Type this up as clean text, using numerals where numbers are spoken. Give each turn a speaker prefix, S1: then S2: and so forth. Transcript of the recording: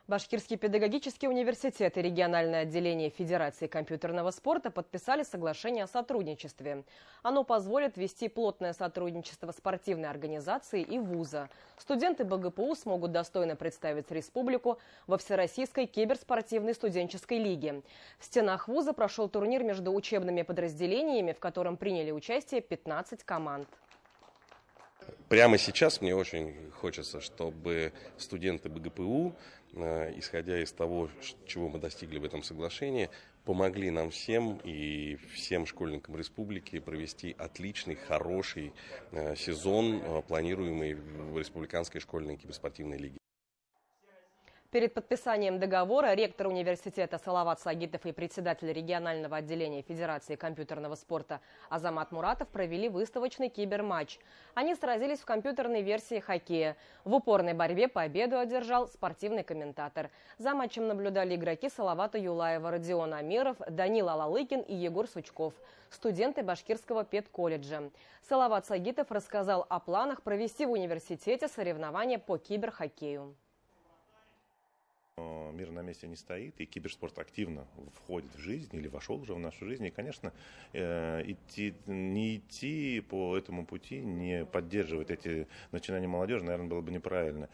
S1: Башкирский педагогический университет и региональное отделение Федерации компьютерного спорта подписали соглашение о сотрудничестве. Оно позволит вести плотное сотрудничество спортивной организации и вуза. Студенты БГПУ смогут достойно представить республику во Всероссийской киберспортивной студенческой лиге. В стенах вуза прошел турнир между учебными подразделениями, в котором приняли участие 15 команд.
S2: Прямо сейчас мне очень хочется, чтобы студенты БГПУ, исходя из того, чего мы достигли в этом соглашении, помогли нам всем и всем школьникам республики провести отличный, хороший сезон, планируемый в Республиканской школьной киберспортивной лиге.
S1: Перед подписанием договора ректор университета Салават Сагитов и председатель регионального отделения Федерации компьютерного спорта Азамат Муратов провели выставочный киберматч. Они сразились в компьютерной версии хоккея. В упорной борьбе победу одержал спортивный комментатор. За матчем наблюдали игроки Салавата Юлаева, Родион Амиров, Данил Алалыкин и Егор Сучков, студенты Башкирского педколледжа. Салават Сагитов рассказал о планах провести в университете соревнования по киберхоккею.
S3: Мир на месте не стоит, и киберспорт активно входит в жизнь или вошел уже в нашу жизнь. И, конечно, не идти по этому пути, не поддерживать эти начинания молодежи, наверное, было бы неправильно.